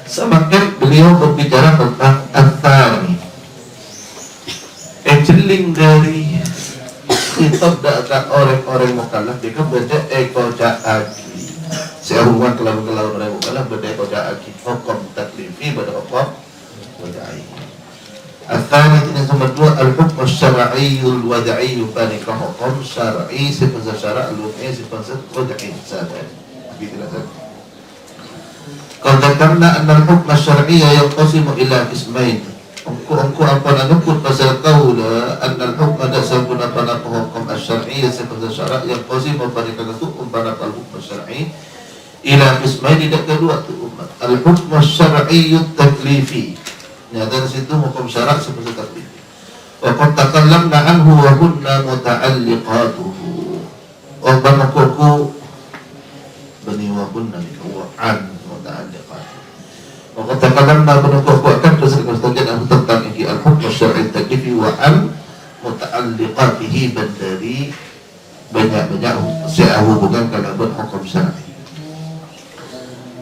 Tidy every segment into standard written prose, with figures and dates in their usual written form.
Semakin beliau berbicara tentang Al-Thani, jeling dari kitab data orang-orang mukallaf dia baca eko ja'aki sehubungan kelawan orang mukallaf baca eko ja'aki hukum taklifi pada hukum wadai. Al-Thani ini nomor 2 al-hukm syar'iyyul wadai, panika hukum syar'i sifat syara' al-wadai sifat wadai sahabat begitulah saja. Kalau karena al-hukm syar'iyya yanqasimu ila qismain, Engkau apa nanukut pasal kaula annal hukm ada sabuna pada hukum syar'i seperti syarat yang qasi memberikan itu pada hukum syar'i ila qismain tidak kedua tu umat al hukm syar'i taklifi. Ya dari situ hukum syarat seperti taklifi. Wa qad takallamna anhu wa kunna muta'alliqatuhu. Wa banakuku bani wa kunna an muta'alliqatuhu. Maka takalamna akan bersedia tentang ini al-hukm syar'i taklifi wa an muta'alliqatihi dan dari banyak-banyak hubungan kalaban hukum syar'i.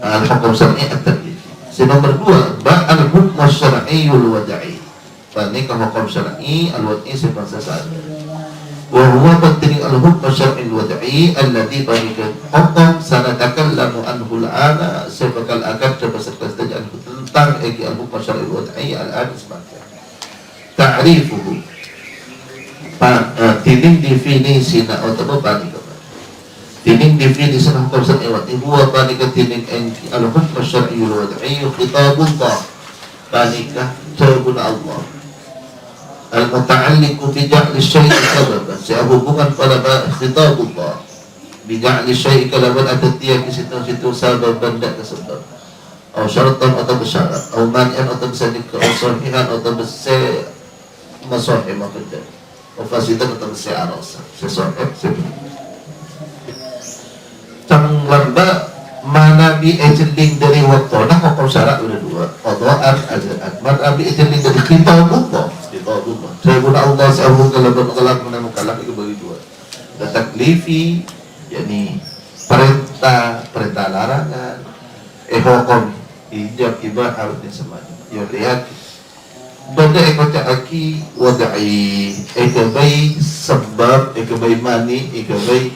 Al-hukm syar'i at-taklifi. Nomor 2, al-hukm syar'iyyul wada'i. Ini hukum syar'i al-wada'i sifat sesaat. Wa huwa penting al-hukm syar'i al-wada'i alladhi barikan hukum sanatakallamu anhu al-ana sebakal akan terbeserta tentang al-hukm syar'i al-wada'i al-an semacam ta'rifuhu tining definisi na atau panika tining definisi na hukum syar'i al-wada'i huwa panika tining al-hukm syar'i al-wada'i khitabullah panika jawabun Allah al-muta'alliqu fi ja'li syai'i sababan sehubungan pada khitabullah bi ja'li syai'i kalaban atatiya di situ sababan dan sebab atau syaratan atau bersyarat atau mani'an atau besadik kesahihan atau besar masahih maksudnya atau fasidan atau besar arasa sesahih cang lamba mana bi ejeling dari waktu nah hukum syarat udah 2 qada'an ajran mana bi ejeling dari kitabullah saya guna Allah sa'ahu kalaban kalak menamukallaf itu bagi 2 dan taklifi yakni perintah larangan hukum ijab ibah harus disemaji ya lihat benda ekota aki wada'i ekabai sebab ekabai mani ekabai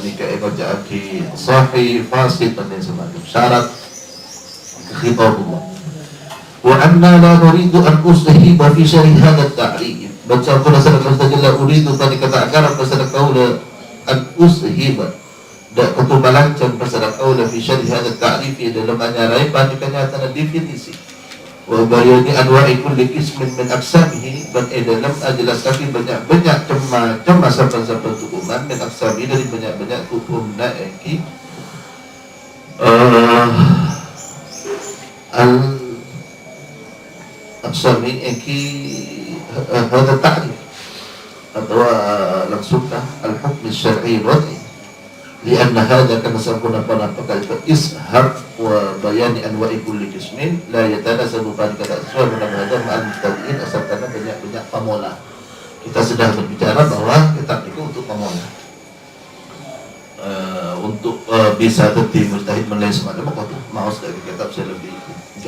nikah ekota aki sahih fasid dan semacam syarat khitabullah wa anna la nuridu an ushiba fi syarih hadha at-ta'rif baca qul sallallahu alaihi uridu tadi kata akaran pasal qaula an ushiba dan ketubalancan pasal qaula fi syarih hadha at-ta'rif dalam menyarai kenyataan definisi wa bayani anwa'i kulli qismin min aqsamihi dan dalam menjelaskan banyak-banyak macam masa-masa hukuman min aqsami dari banyak-banyak hukumna iki al-aqsami iki hadha ta'rif atau langsungkah al-hukm syar'i al-wad'i lianna hadha kama sakuna pada pakal ishar wa bayani anwa'i kulli qismin la yatanasabu pada kata sesuai dengan hadha ma'al mustadiin asal karena banyak-banyak pamola. Kita sedang berbicara bahwa kitab itu untuk pamola untuk bisa tetap mustahid menilai semacam apa tuh mau dari kitab saya lebih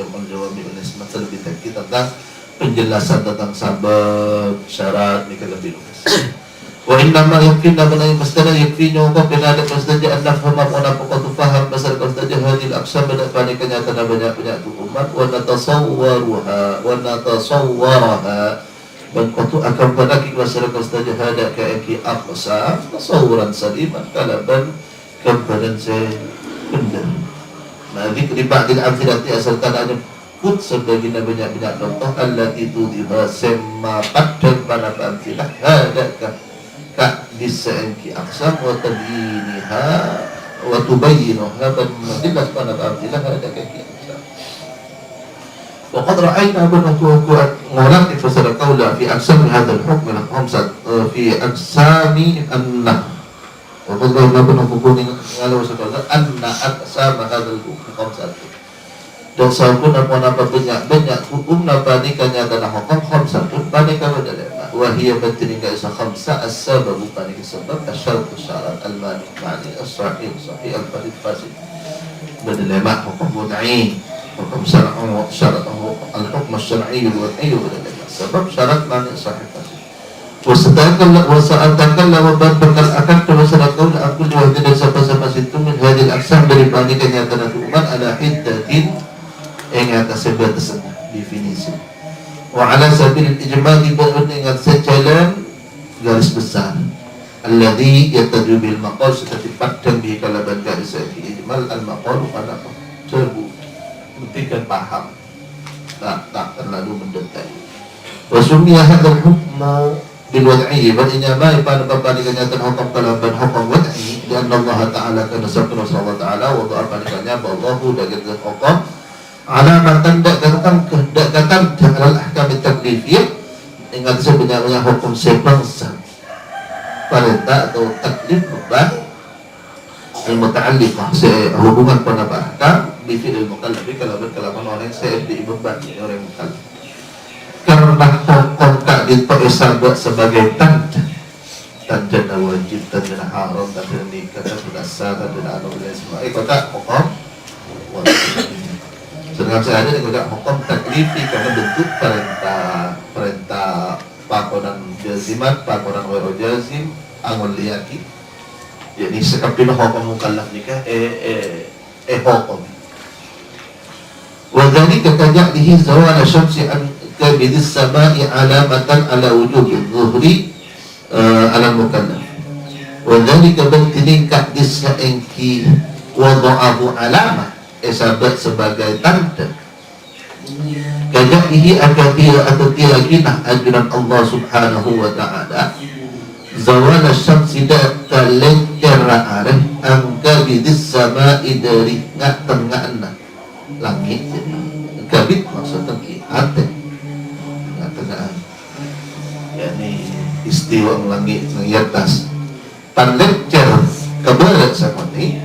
menjawab menilai semacam lebih teknik tentang penjelasan tentang sabab syarat ini lebih luas. Wa inna ma yakfinna bana mastana yakfinna wa binada mastaja an nafhama wa nafaqatu faham basal mastaja hadil aqsam bada pada kenyataan banyak umat wa natasawwaraha dan qatu akan pada masyarakat mastaja hada ka aki aqsam tasawuran saliman kalaban kabadan saya benar. Nah di ba'dil amthilati asal tananya put sebagian banyak contoh allati tudhiba semma qaddar pada amthilah hada ka disa'inki aqsam wa tabyiniha wa tubayyinuha dan menjelas pada amthilah hada ka aqsam wa qad ra'ayna ngulang di fasal qaula fi aqsam hadha al-hukm al-khamsah fi aqsami an-nah wa qad ra'ayna kalau sekolah anna aqsam hadha al-hukm khamsah dan sabun apa banyak hukum napa ni kenyataan hukum khamsah pada kalau dalam wahia batini kaisa khamsah as-sabab pada sebab asyarat syarat al-mani mani as-sahih al-fasid fasid berlema hukum wad'i hukum syarat al-hukm syar'i wal-waqi sebab syarat mana sahih tadi. Wasa'atakan lama berkal akan termasuk kau aku diwajib dari siapa-siapa situ min hadil aksam dari bagi kenyataan hukuman ala hiddatin yang atas sebatas definisi. Wa ala sabil ijma' dengan sejalan garis besar. Alladhi yataju bil maqal seperti padang di kalaban garis ijmal al-maqal pada tersebut. Pentingkan paham. Tak terlalu mendetail. Wa summiya hadzal hukmu bil wad'i bal inma pada babani kenyataan hukum kalaban hukum wad'i dan Allah Ta'ala kana sabda Rasulullah Ta'ala wa dha'a panikanya Allahu dagat hukum alamatan datang dalam ahkam taklifiyah dengan sebenarnya hukum sebangsa perintah atau taklif beban al-muta'alliqah hubungan pada ahkam bi fi'il mukallafi kalaban orang yang saya dibeban orang mukallaf karena hukum tak diperiksa sebagai tanda wajib, tanda haram, tanda nikah, tanda sah, tanda anulah semua. Kata hukum wajib. Sedangkan saya ada dengan hukum taklifi karena bentuk perintah pakonan jazimat, pakonan waro jazim, angol liyaki. Jadi sekapin hukum mukallaf nikah hukum. Wadhani kakaja'lihi zawala syamsi bidis sama'i alamatan ala wujubi zuhri ala mukallaf wa dhalika bantini kadis engki wada'ahu alama sahabat sebagai tanda kajahihi akadiyah atau tiyakinah ajuran Allah subhanahu wa ta'ala zawala syamsi data lencara areh angka bidis sama'i dari tengah langit jadi kabit maksudnya ate yakni istiwa langit di atas panlencer keberat seperti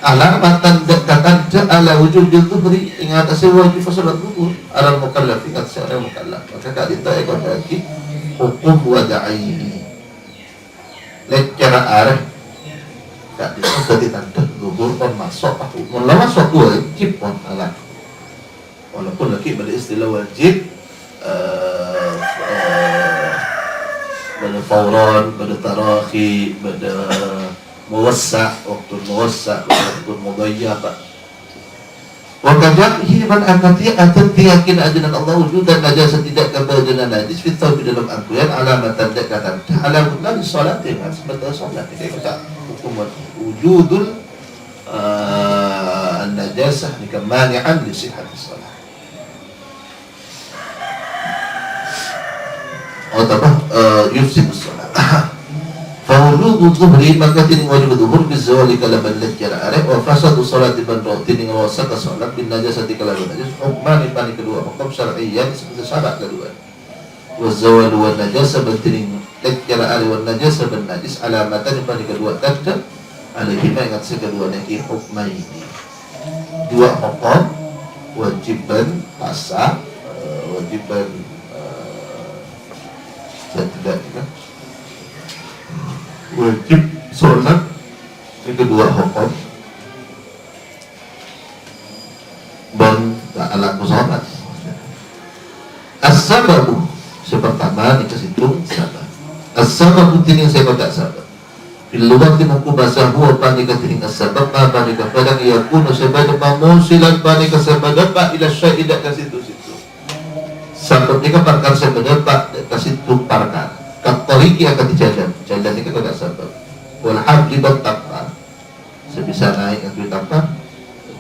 alamatan dekatan ala wujud zuhri ingat asal wajib salat zuhur ala mukallaf ingat seorang mukallaf maka tak ditanya lagi hukum wadai lecera arah tak ditanya zuhur pun masuk mun lama masuk wajib pun ala walaupun lagi pada istilah wajib pada fauran, pada tarakhi, pada muwassa, waktu muwassa, waktu mudayyak. Wa kadhihi man akati atati yakin ajaran Allah wujudan najasa tidak kebadan najis fi tawbi dalam angkuyan alamatan dekatan alamatlah di salat dengan sebatas salat kita kata hukum wujudul an-najasah nikamani'an li sihhati salat. Yufsid as-salat. Fawujudu dhuhri maka tining wajib dhuhur bizawali kalaban lajjar areh wa fasadu salati bandau tining wasaka salat bin najasati kalaban najis hukman ipani kedua hukum syar'iyyan seperti syarat kedua wa zawal wa najasa tining lajjar areh wa najasa bin najis alamatan ipani kedua tanda alaihi ma ingat kedua niki hukmaini dua hukum wajiban asa wajiban dan tidak wajib sholat yang kedua hukum dan tak alaku sholat as-sababu sepertama dikasih hitung sabab as-sababu tining sebab tak sabab fil lughati mungku bahasa huwa panika tining as-sabab ma panika padang yakunu sebab mamusilan panika sebab dapat ila syai' dak kasitu-situ sabab ni kan perkara sebab dapat kasitu perkara katoriki akan dijalan jalan ini kan sebab walhab libat tanpa sebisa naik atau tanpa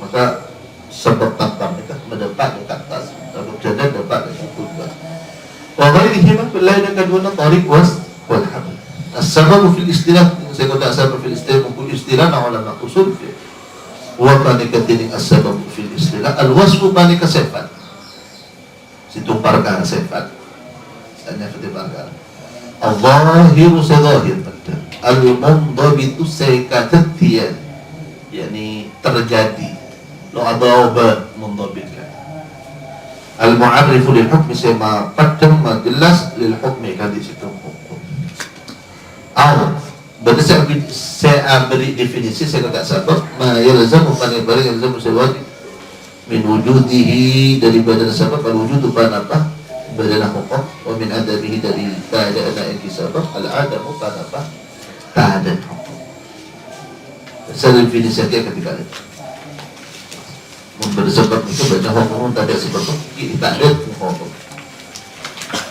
maka sebab tanpa mereka mendapat di atas sebab jalan dapat di kubah wahai dihimah pelai dan kedua tarik was walhab as-sababu fil istilah saya kata sabab fil istilah mungkin istilah na ulama usul wa panika tining as-sababu fil istilah al-wasfu panika sifat situ perkara sifat hanya seperti perkara al-zahiru sedahir al-mundabitu sekatatian yakni terjadi lo adawban mundabitkan al-mu'arrifu lil hukmi sema padam jelas lil hukmi kan di situ hukum berarti saya beri definisi saya kata sebab ma yalzamu kan barang yalzamu wajib min wujudihi daripada sebab al-wujudu apa badalah hukum, wa min adabihi dari keadaan yang disebab al-adamu apa keadaan hukum. Saya definisi ketika itu memberi sebab itu banyak hukum tak ada sebab itu tak ada hukum.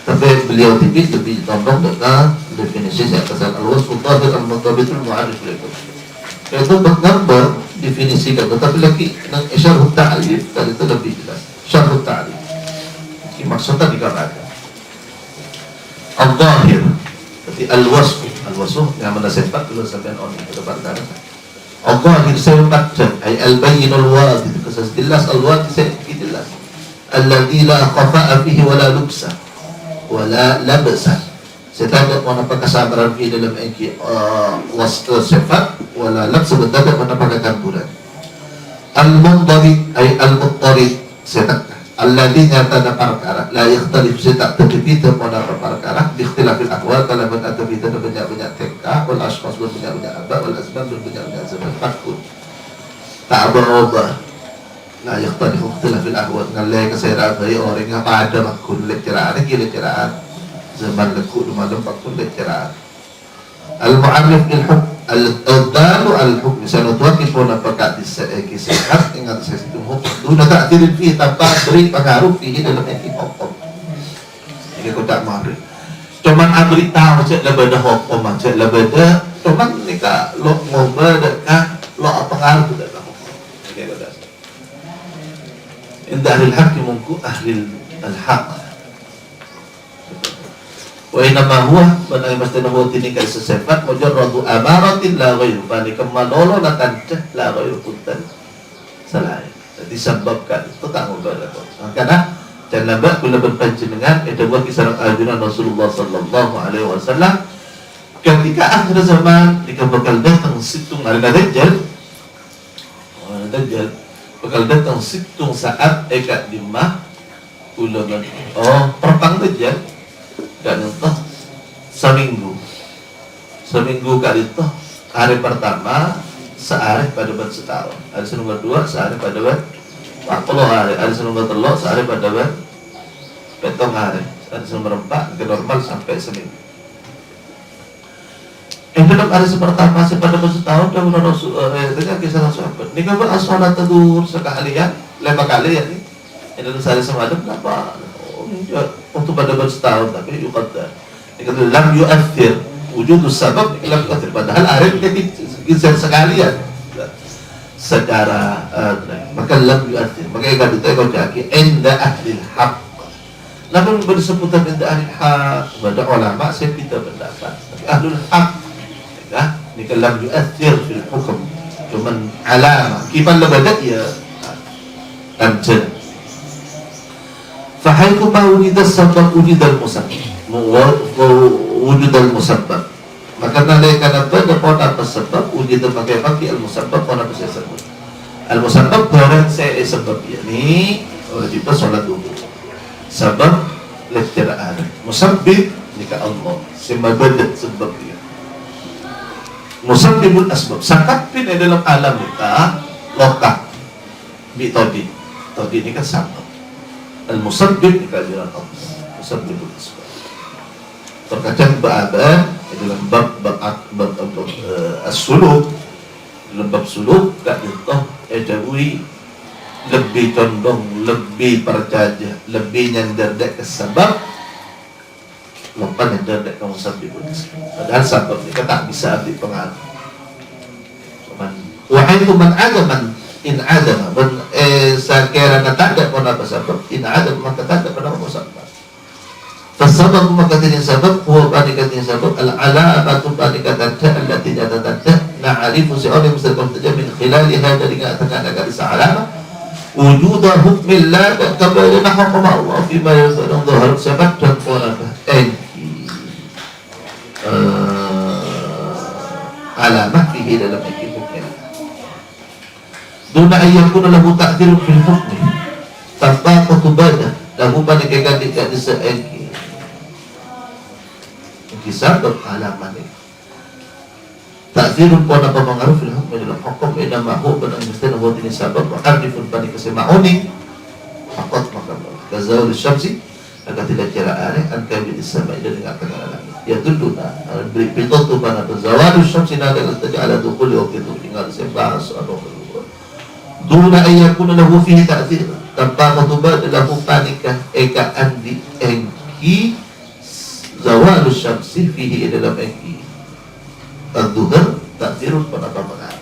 Tapi beliau lebih condong dengan definisi yang kesan al-wasfu dhahir al-mutabitul mu'arif itu. Itu gambar definisi kan, tetapi lagi dengan syarh ta'rif tadi itu lebih jelas. Syarh ta'rif. Ini maksudnya dikatakan al-dhahir, berarti al-wasfu yang mana sifat dulu sampai on itu depan kan. al-dhahir sifat ay al-bayyinul wadih, kesas jelas al-wadih sifat jelas. Alladzi la khafa'a fihi wala lubsa wala labsa. Setada mana kesabaran fi dalam engki wasfu sifat wala labsa betada mana kekampuran. Al-mundarid ay al-muttarid setak alladzi nyata perkara la yakhtalif setak terbita pada perkara bi ikhtilafil ahwal kalau ada terbita banyak-banyak tingkah wal ashkhas banyak-banyak abad wal asbab banyak-banyak zaman fakun tak berubah. Nah, yakhtalif ikhtilafil ahwal ngalai kesairan dari orang yang ada makun lecceraan zaman lekuk malam fakun lecceraan al-mu'arrif lil hukm al-dalu al-hukm sanatuwakif wana pakat kisahkan ingat saya situ hukum duna ta'tirin fihi tanpa beri pengaruh fihi dalam hukum. Ini kotak mari cuman abri tahu cek labada hukum cek labada cuman nikah lo ngobrol dekah lo pengaruh tu dalam hukum. Ini kotak inda ahli al-haq mungku ahli al-haq wa inama huwa banai mastana huwa tinika sesifat mujarradu amaratin la ghairu bani kamalolo la tancah la ghairu punten salah disebabkan itu tak ngobrol karena jangan nampak bila berpanjenengan itu buat kisah ajunan Rasulullah sallallahu alaihi wasallam ketika akhir zaman jika bakal datang situng ada dajjal bakal datang situng saat ekat di mah ulangan pertang dajjal dan itu seminggu kali itu hari pertama sehari pada bulan setahun, hari nomor 2 sehari pada bulan 40 hari, hari nomor 3 sehari pada bulan petong hari, hari nomor 4 ke normal sampai seminggu. Dalam hari pertama pada bulan setahun dan bulan Rasul dengan kisah sahabat. Ini kan sholat tidur sekalian 5 kali ya nih. Ini dalam sehari semalam kenapa? Untuk pada bulan setahun tapi yuqaddar. Dikatakan lam yu'athir wujudus sabab lam yu'athir padahal akhir kisah sekalian secara maka lam yu'athir maka kata itu kau caki inda ahli haq namun bersebutan inda ahli haq pada ulama saya tidak pendapat tapi ahlul haq ya ini lam yu'athir fil hukum cuman alama kifan labadat ya tamjid fahaitu ma wujida sabab wujida al-musabbab maka nalaikan pada pada sebab wujud pakai al-musabbab pada sebab al-musabbab barang saya sebab ini wajib salat dulu sebab lecceraan musabbib jika Allah semabad sebab dia musabbibul asbab sakapin dalam alam kita lokal bi tadi ini kan sabab al-musabbib dikajian Allah musabbibul asbab terkadang ba'aban dalam bab as-suluk dalam bab suluk tak ditah jauhi lebih condong lebih percaya lebih nyandar dek ke sebab lupa nyandar dek ke musabbibul padahal sebab ini tak bisa ambil pengaruh cuman wahai itu man adaman in adama sakira tak ada pun apa sebab in adam maka tak ada pada musabbib فالسبب مكتين سبب هو بانكتين سبب العلامة بانكتين التي تتتبع نعرف سؤال مستقبل من خلالها dari katakan garis علامة وجود حكم الله كبرنا حكم الله فيما يظهر ظهر سبب dan علامة فيه dalam hukum دون أن يكون له تأثير في الحكم tanpa ketubadah lahu banikan tidak diseengki kisah beralaman ini tak ta'thirun po na pamangaruh fil hukm dalam hukum inama hu benang mesti nabuat ini sabab wa ardifun pani kasemauni faqat maka kazawul syamsi agar tidak kira aneh an kabid sama ila dengan tengah langit ya duluna beri pitatu pana zawalus syamsi nada ala dukhuli waqti tinggal sebahas atau duna ayyakuna lahu fihi ta'thir tanpa kutubah lahu panika eka andi engki zawalus syamsi fihi dalam engki al-duhur ta'thirun pada pamangan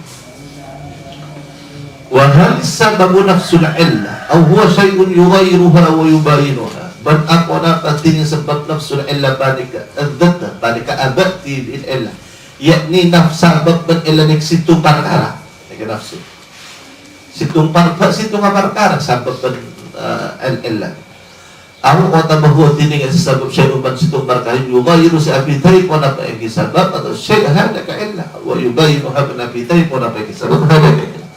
wa hal sababu nafsul illah aw huwa syai'un yughayyiruha wa yubayinuha ban aqona pating sebab nafsul illah panika adzata panika abati bil illah yakni nafsa bab ban illah nik situ perkara nek nafsu situng perkara sabab ban illah Aku kata bahwa ini sebab syai'un ban situng perkara yughayyiru sa'abitai pun apa yang sebab atau syai' hada ka illah wa yubayinu habna bitai pun apa yang sebab hada ka illah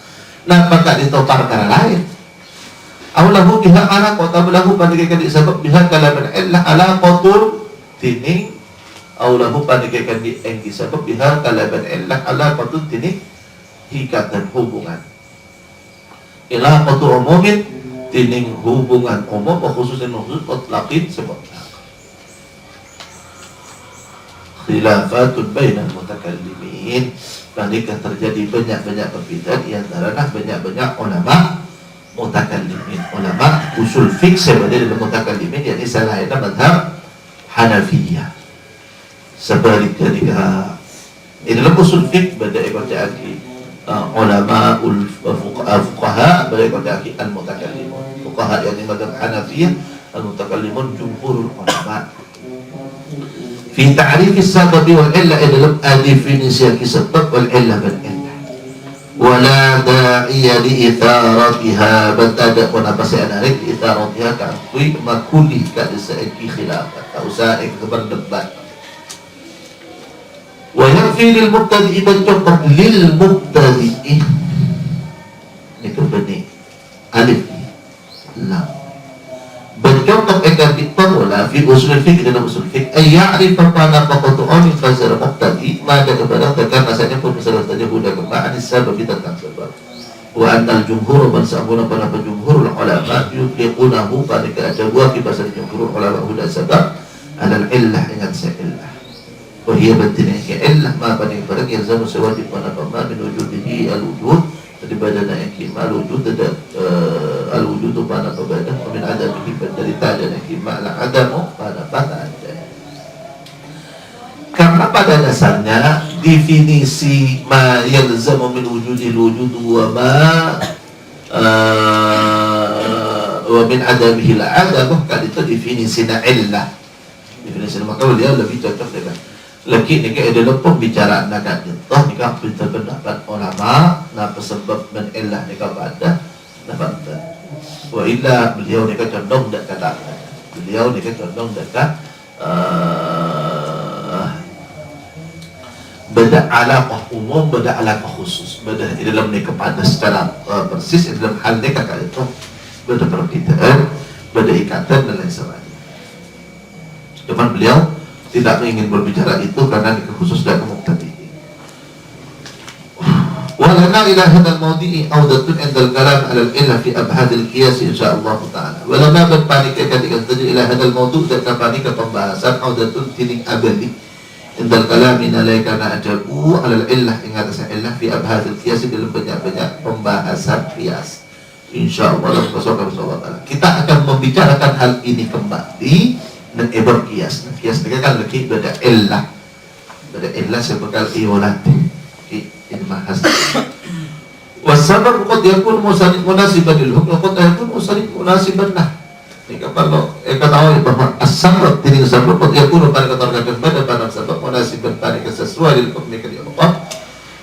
nah maka itu perkara lain awlahu biha ala qata lahu pandike di sebab biha kalaman illah ala qatul tining awlahu pandike di enggi sebab biha kalaman illah ala qatul tining hikatan hubungan ila qatul umumin tining hubungan umum khususnya khusus mutlaqin sebab khilafatun bainal mutakallimin bandingkan terjadi banyak-banyak perbedaan di antara banyak-banyak ulama mutakallimin ulama usul fiqh sebenarnya dalam mutakallimin yakni salahnya mazhab Hanafiyah sebaliknya di dalam usul fiqh beda ikutnya ulama fuqaha berikutnya al-mutakallimun fuqaha yakni mazhab Hanafiyah al-mutakallimun jumhurul ulama fi ta'rif as-sabab wal illah dalam definisi sebab wal illah wal illah wala da'iya li itharatiha batada wa nafsi anarik li itharatiha ka'tui makuli ka'isa'iki khilafat tak usah berdebat wa yakfi lil mubtadi'i contoh lil mubtadi'i itu benih alif lam bercontoh agar dipermula fi usul fiqh dalam usul fiqh ay ya'rif pada paqatu'an min fasal mubtadi maka kepada tekan rasanya pun masalah saja budak kema'an sebab tentang sebab wa annal jumhur man sabuna pada jumhurul ulama yutliqunahu pada keadaan fi pasal jumhurul ulama huda sebab alal illah ingat illah وهي بنتنا كإلا ما بني فرق يلزم سواد ونفما من وجوده الوجود jadi badan yang kima al-wujud pada badan min adamihi dari tanda yang kima al-adamu pada ada karena pada dasarnya definisi ma yalzamu min wujudil wujud wa min adamihi al-adamu kan itu definisi illah definisi maka dia lebih cocok dengan lagi ni adalah pembicaraan naga contoh nikah pendapat ulama na sebab men illah nikah pada dapat wa illa beliau nikah condong dak kata beliau nikah condong dak beda alaqah umum beda alaqah khusus beda di dalam nikah pada secara persis di dalam hal nikah itu beda perbedaan beda ikatan dan lain sebagainya cuman beliau tidak ingin berbicara itu karena khusus dan muqtadi. Walana ila hadzal mawdi'i audatun indal kalam 'ala al-illah fi abhad al-qiyas insyaallah taala. Walana berpanika ketika terjadi ila hadzal mawdu' dan panika pembahasan audatun tining abadi indal kalam alaikana ajabu 'ala al-illah ingat illah fi abhad al-qiyas dalam banyak-banyak pembahasan qiyas. Insyaallah taala. Kita akan membicarakan hal ini kembali dan ibar kias mereka kan lagi beda illah sebekal iwalat ini bahas wasabab qad yakun munasiban lil hukm qad yakun munasiban lah jika kalau ketahui bahwa as-sabab tidak sabab qad yakun pada keterkaitan pada sabab munasiban pada sesuai lil hukm kali Allah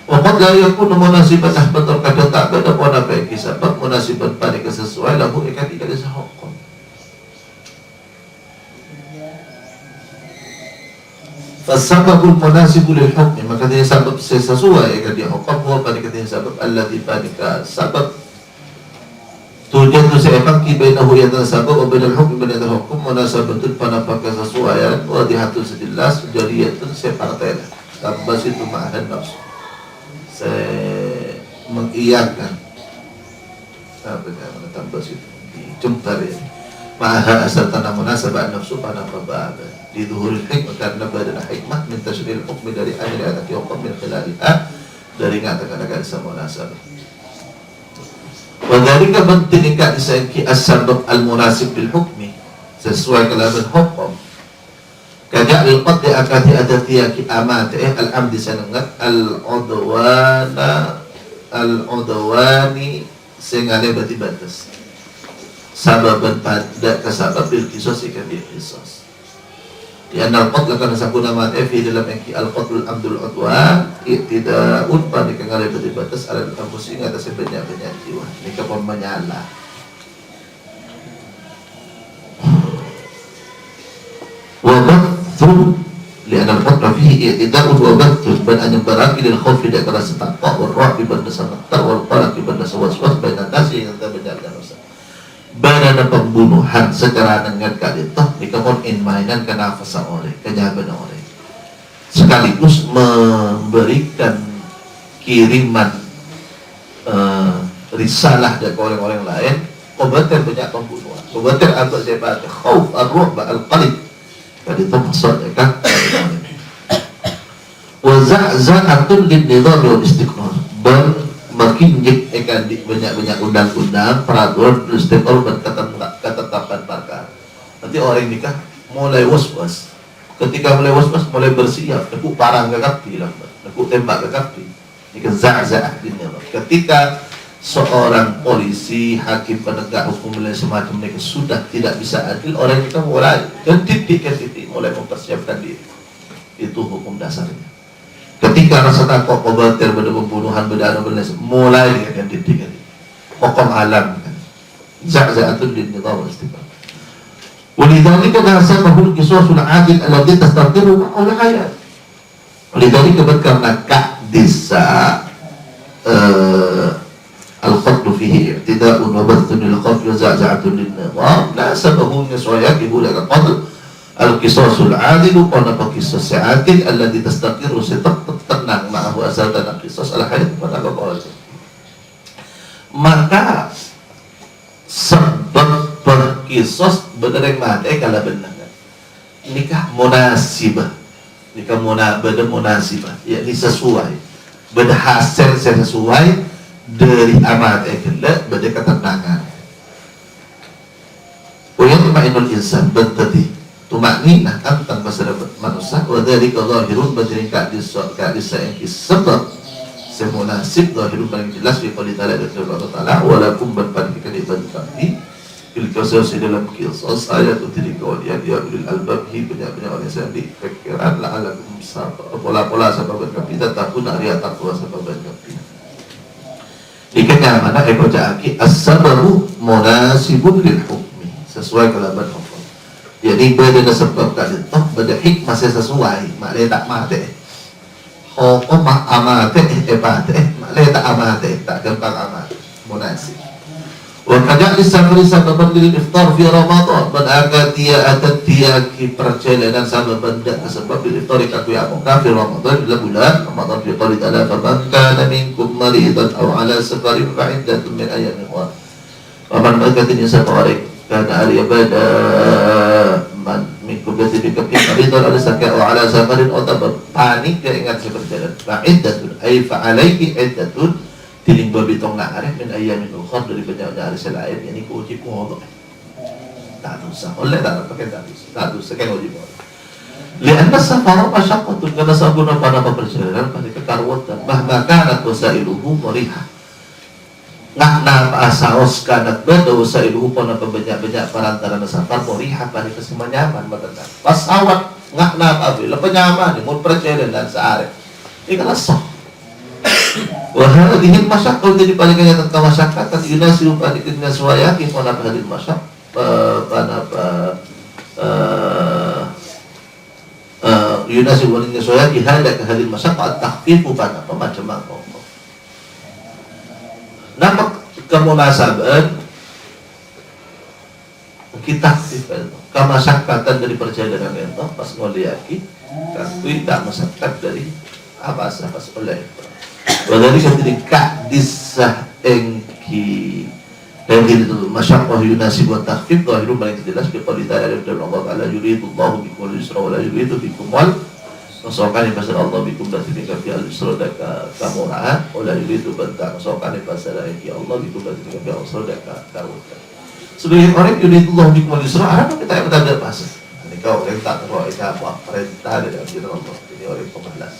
wa qad la yakun munasiban lah terkadang tak pada pada sebab munasiban pada sesuai lahu ikat tidak hukum fasababul munasibul lil hukm maka dia sebab sesuai dengan dia hukum huwa pada ketika sebab alladhi pada sebab tujuan tu saya pakai bainahu ya sabab wa bainal hukm bainal hukum munasabatun pada pakai sesuai wa dihatul sejelas jariyatun separtela tambah situ ma'ahan nafsu saya mengiyakan apa yang tambah situ jumpa ya ma'aha asartana munasabah nafsu pada babada di dhuhuril hikmah karena badana hikmah min tashdil hukmi dari ahli ataki hukum min khilaliha dari ngatakan sama munasabah wa dhalika bantinika disaiki as-sabab al-munasib bil hukmi sesuai kelaban hukum kajak liqad di akati adatiyaki amat al-amdi sanangat al-udwani sehingga berarti batas sababan pada kasabab bil kisos ikan bil kisos di anal qatl kana sakuna ma fi dalam engki al-qatl amdul udwan iktida'un pada kangale berarti batas ala kamus ing atas banyak-banyak jiwa ini kapon menyala wa bathu lian al-qatl fihi iktida'un wa bathu ban an baraki lil khawfi da kala setaqwa wa rabi ban samattar wal qalaq ban waswas bainan nasi yang banyak dosa banana pembunuhan secara dengan kalitoh dikapon in mainan kena fasa oleh kejaban oleh sekaligus memberikan kiriman risalah dari orang-orang lain kobater banyak pembunuhan kobater atau sebat khauf ar-ru'b al-qalib tadi itu maksudnya kan wa za'za'atun lin-nizam wal istiqrar makinjik ikan di banyak-banyak undang-undang peraturan istiqrar dan ketetapan perkara nanti orang nikah mulai was-was ketika mulai was-was mulai bersiap nekuk parang ke kapi nekuk tembak ke kapi ini za'za'ah dinilai ketika seorang polisi hakim penegak hukum dan semacam mereka sudah tidak bisa adil orang kita mulai dan titik mulai mempersiapkan diri itu hukum dasarnya ketika rasa takut kobater pada pembunuhan berdana mulai dengan titik hukum alam kan za'za'atun din nizam istiqamah walidhalika nasabahu al-qisasul adil alladhi tastaqiru ma'al hayat walidhalika karena ka'disa al-qatl fihi i'tida'un wa bathun lil-qatl wa za'za'atun din nizam nasabahu niswayakibu lil-qatl al-qisasul adil karena qisas adil alladhi tastaqiru tenang ma'ahu asal dan qisas al-hayat pada Allah maka sebab berkisos benar yang mati kalau benar nikah munasibah munasibah yakni sesuai berhasil sesuai dari amat kala pada ketenangan wa yatma'inul insan bantati tumakninah tentang masalah manusia wa dzalika zahirun badrika disa yang sebab semunasib zahirun paling jelas di qali ta'ala dan Allah Ta'ala walakum berpadikan ibadati bil qisas dalam qisas ayat tilka waliyan ya ulil albab hi banyak-banyak orang yang dipikirkan la'alakum pola-pola sebab kapita takun ariya taqwa sebab kapita dikanya mana ekojaaki as-sababu munasibun lil hukmi sesuai kelaban hukum jadi beda sebab kali toh beda hikmah sesuai makle tak mate hukum amate ebate makle tak amate tak gampang amate munasib wa kadang disafari sababan lil iftar fi ramadan badaka dia ki perjalanan sama benda sebab lil iftar aku ya kafir ramadan bila bulan ramadan fi qali ta'ala faman kana minkum maridan aw ala safarin fa iddatun min ayamin ukhra wa man bakatin safarin kana ali ibada man minkum berarti dikepin maridan ala sakar aw ala safarin atau panik dia ingat seperti fa iddatun ay fa alayhi iddatun tiling babitong na arif min ayamin ukhra dari banyak dari selain ini kuuji ko tak usah oleh tak pakai tak usah kayak uji ko lianna safara masyaqqatun kana sabuna pada perjalanan pada kekarwatan bahkan kanat wasailuhu muriha ngakna asaos kanat bada wasailuhu pada banyak-banyak perantara safar muriha pada kesemanyaman matana pesawat ngakna apa penyaman mun perjalanan searep ini kana sah wahai ingin masyarakat jadi palingannya tentang masyarakat kan yunasiru paniknya suaya kifana hadil masyarakat yunasiru paniknya suaya kihanda ke hadil masyarakat takfifu pada macam apa nama kemunasaban kita kemasyakatan dari perjalanan itu pas ngoliaki kan tidak masyarakat dari apa oleh Wadhalika ketika disah engki Lahir itu masyaqqah yunasib wa takhfif zahiru paling jelas biqauli ta'ala dan Allah Ta'ala yuridu Allahu bikumul yusra wa la yuridu bikumul masakan pasal Allah bikum dan tidak fi al-yusra dan kamurahan wa la yuridu bantang masakan pasal engki Allah bikum dan tidak fi al-yusra dan kamurahan. Sebagai orang yuridu Allahu bikumul yusra apa kita yang bertanda bahasa. Ini kau orang tak tahu itu apa perintah dari Allah. Ini orang pemalas.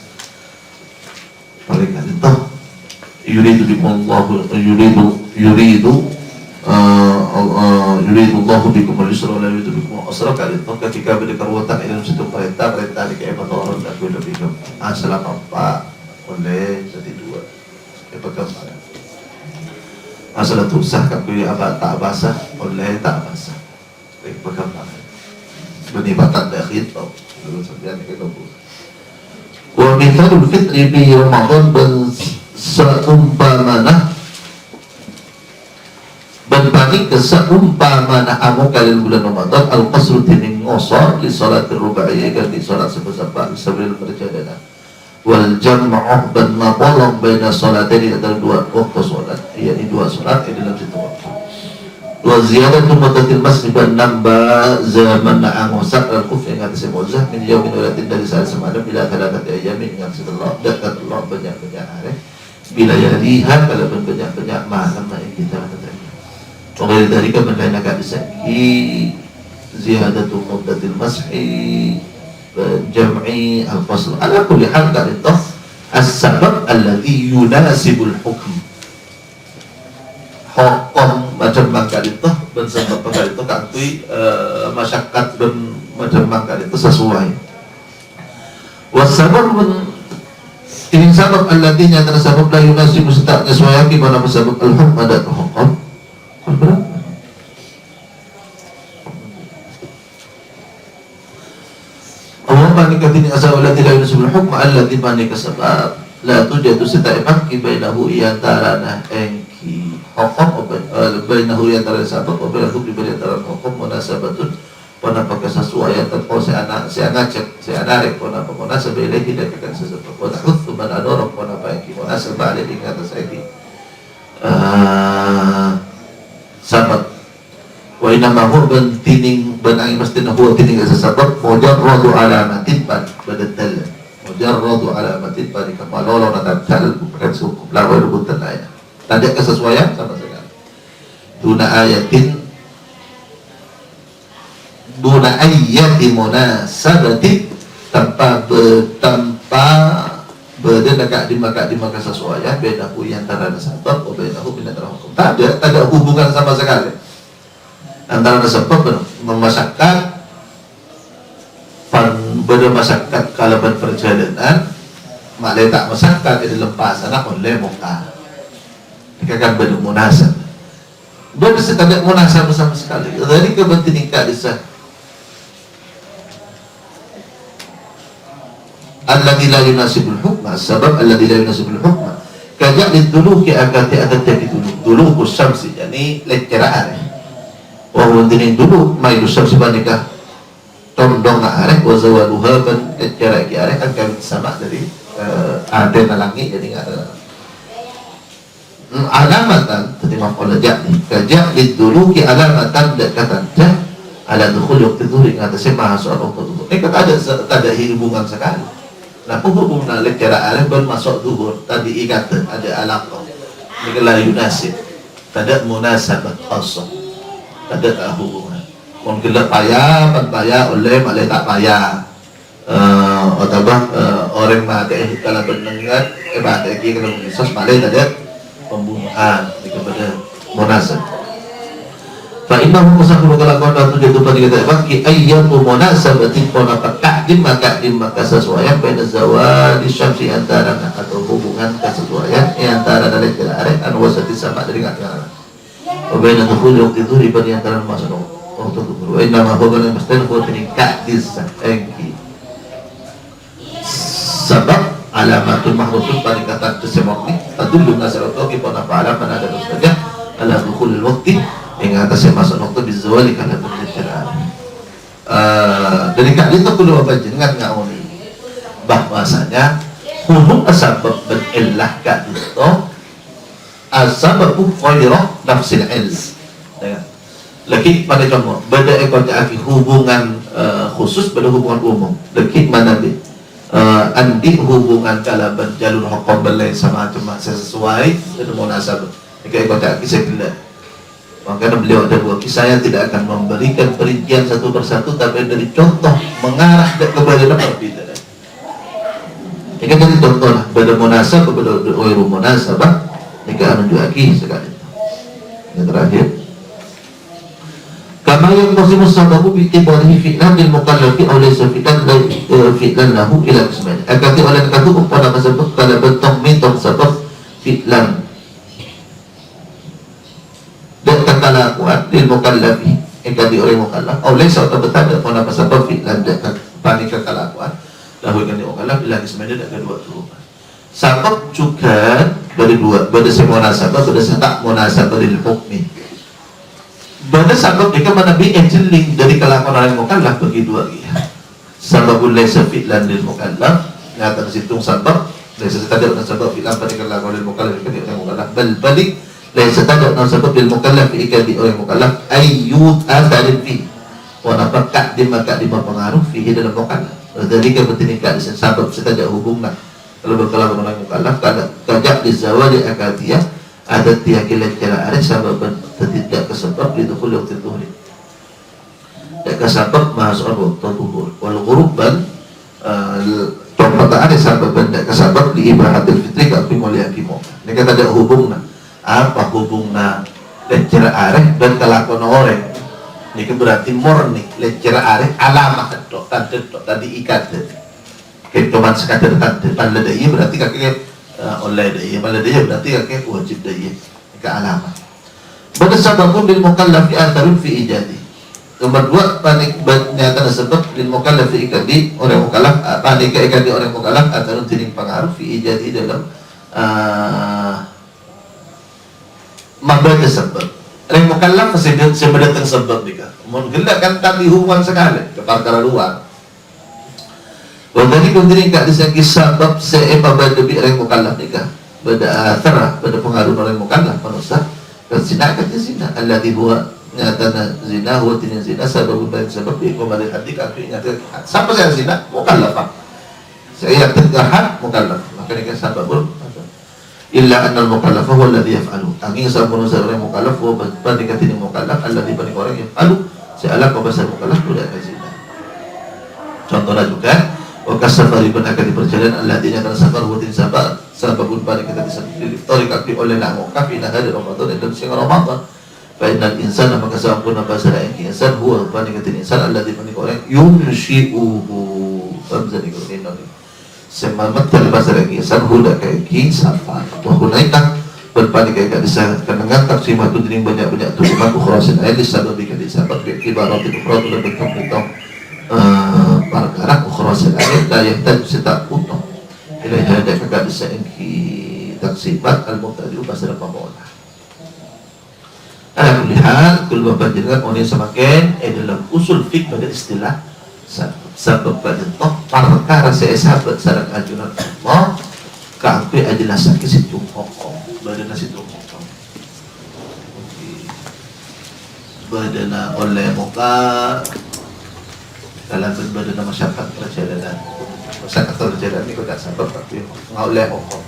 Paling kan itu yuridu bikum Allahu yuridu Allahu bikum al-yusra wa la yuridu bikum al-usra kali itu ketika berdekarwatan dalam satu perintah di keempat orang dan lebih bikum salah apa oleh jadi dua kepegang masalah tusah kakui apa tak basah oleh tak basah kepegang benibatan dakhil atau dulu sebenarnya kita buat wa mithalul fitri bi Ramadan seumpamana berbanding keseumpamana amu kalian bulan Ramadan al-qasru tining ngosor di salat rubaiyah kan di salat sebesar sebelum berjadana wal jam'u ban maqalam baina salataini antara dua waktu salat yakni dua salat dalam satu waktu wa ziyadatu muddatil masjid dan nambah zaman angosat al-kuf yang atas muzah min yaumin walatin dari saat semalam bila thalathati ayamin yang setelah dekat Allah banyak-banyak hari bila yalihan kalau banyak-banyak malam yang kita katakan Waghairi dhalika man lain agak disaki ziyadatu muddatil mas'i jam'i al-fasl ala kulli hal kan itu as-sabab alladhi yunasibul hukm hukum macam bangkal itu dan sebab bangkal itu kantui masyarakat dan macam bangkal itu sesuai wasabab ini sabab alladhi nyata sabab la yunasibu setak sesuai gimana sabab al-hukm ada hukum Allah panika tini asal Allah tidak yunasibul hukma alladhi panika sebab la tujadu seta'imak bainahu iyantarana engki hukum bainahu iyantarana sabab bainahu iyantarana hukum munasabatun panapaka sesuaian tanpa si anak panapa munasabah ilahi dan akan sesuatu panahuthu man adorok panapa engki munasabah ilahi atas engki sabat wa inama huwa tining banang mesti huwa tining sabab mujarradu alamatin badal mujarradu alamatin bari kamalolo nadal bukan cukup lawa rubutan ayat tanda kesesuaian sama sekali duna ayati munasabati tanpa berdekat di maka sesuaian bedahu yang antara sabab atau bedahu antara hukum tak ada hubungan sama sekali antara sebab memasakkan bermasyarakat kalaban perjalanan maklum tak masakkan di lepas anak oleh muka dikatakan bermunasab tidak munasab sama sekali dari kepentingan disah alladhi la yunasibul hukma sebab alladhi la yunasibul hukma kajak liduluki agati adat dulu syamsi yani lecceraan wahun dinin dulu mailu syamsi bandika tondong arek wa zawaluha ban lecceraan ki arek akan sama dari ada langit jadi nggak ada alamatan terima kolajak kajak liduluki alamatan dekatan ala dukhul waktu dhuhur yang atasnya mahasiswa waktu dhuhur ini kata ada hubungan sekali nah hubungan lecera arif bermasuk dhuhur tadi ikatan ada alaqah ini la yunasib tidak munasabat khasah tidak hubungan mungkin payah oleh malah tak payah orang mati kalau mendengar mati kalau mengisos malah ada pembunuhan kepada munasab fa'innahu musakhiru kalakon dan tujuh tupan dikata baki ayyatu munasabatin kona takdim maka sesuaian pada zawali syamsi antara atau hubungan kesesuaian antara dari kira-kira anwasati sama dari kata wabena tukhul waktu itu riba di antara masuk waktu itu wa'innahu hubungan mastan khutini ka'dis engki sabab alamatul mahrutun pada kata tersebut tadullu nasaratoki kona fa'alaman ada saja ala dukhul waktu yang atasnya masuk waktu bizawali karena bercerita dari kali itu perlu apa jenengan ngawuni bahwasanya hubung asbab berillah ka itu asbabu ghairah nafsil ilm. Lagi pada contoh beda ekor hubungan khusus pada hubungan umum. Lagi mana bi andi hubungan kalaban jalur hukum belai sama cuma sesuai itu munasabah. Ekor kisah bila. Makanya beliau ada dua kisah yang tidak akan memberikan perincian satu persatu, tapi dari contoh mengarah kepada berbeda. Ini kan jadi contoh lah, beda munasabah, beda oiru munasabah, ini kan menunjuk sekali. Yang terakhir, kama yang posimus sababu bi'tibarihi fi'lan lil mukallafi aw laysa fi'lan lahu ila qismain. Akati oleh kata pada sebab kalau bentuk mitong sebab fi'lan dan kekalakuan lil mukallafi ikati orang mukallaf aw laysa atau betul pada sebab fi'lan dan panik kekalakuan lahu ikati mukallaf ila qismain ada dua turunan. Sebab juga dari dua, pada semua nasabah, pada tak munasabah lil hukmi. Pada sebab jika menabi enjeling dari kelakuan orang mukallaf bagi dua dia. Sababul laysa fi'lan lil mukallaf, nyata situng sebab laysa tadi dengan sebab fi'lan pada kelakuan lil mukallaf ikati orang mukallaf balik laysa tadi dengan sebab lil mukallaf ikati orang mukallaf ayyut atharin fi wa nafakat di pengaruh fihi dalam mukallaf. Dari kepentingan sebab setajak hubungna kalau berkelakuan orang mukallaf kajak di zawali akadiyah ada tiakilan cara arif sababan tidak kesebab itu kuliah tuhri tidak kesebab masuk waktu tuhur wal ghurban perkataan sababan tidak kesebab di ibahatil fitri kapi mulia kimo ini kata ada hubungna apa hubungna cara arif dan kelakuan orang ini berarti murni cara arif alamah tadi ikat kecuman sekadar tanda daya berarti kakek oleh daya pada daya berarti kakek wajib daya ke alamat. Pada sababun bil mukallaf atharun fi ijadi. Nomor dua panik nyata sebab bil mukallaf fi ijadi orang mukallaf panik ijadi orang mukallaf atharun tining pengaruh fi ijadi dalam mabada sebab. Orang mukallaf sebenarnya sebab juga. Mungkin kan tadi hubungan sekali ke perkara luar. Wadari kuntiri kat disangki sebab se'eba pada orang mukallaf nikah pada athara pada pengaruh orang mukallaf manusia kan zina kata zina alladhi huwa nyatana zina huwa tinin zina sababun baik sebab kembali hati kaki nyata siapa saya zina mukallaf saya tegah mukallaf maka nikah sababun illa annal mukallaf huwa alladhi yaf'alu angin sabun orang mukallaf huwa bandikatin mukallaf alladhi banding orang yaf'alu se'ala kebasar mukallaf tidak zina. Contohnya juga wakasafari pun akan diperjalanan alladzina kana safar wa tin sabar sababun pada kita disebut iftarika fi oleh nak kafi nak ada Ramadan dan siang Ramadan fa innal insana maka sampuna basara insan huwa pada kita insan alladzi panik orang yunshi'uhu famzani qulina semamat basara insan huda kaiki safar wa hunaika berpanik kayak bisa kenangan taksimat tu dinding banyak-banyak tu cuma ukhrasin ayat sababi kali sabar bi ibarat ukhra tu bentuk perkara ukhrasil ayat la yahtaju setak utuh ilai hada kakak bisa ingki taksibat al-muqtadiru pasal pembola ala kulihat kul bapanjenengan oni semakin dalam usul fiqh pada istilah sebab pada toh perkara sahabat sareng ajunan Allah kaangpi ajelasan ke situ hukum badana situ hukum badana oleh muka dalam berbadan masyarakat perjalanan ini kau tak sabar tapi oleh hukum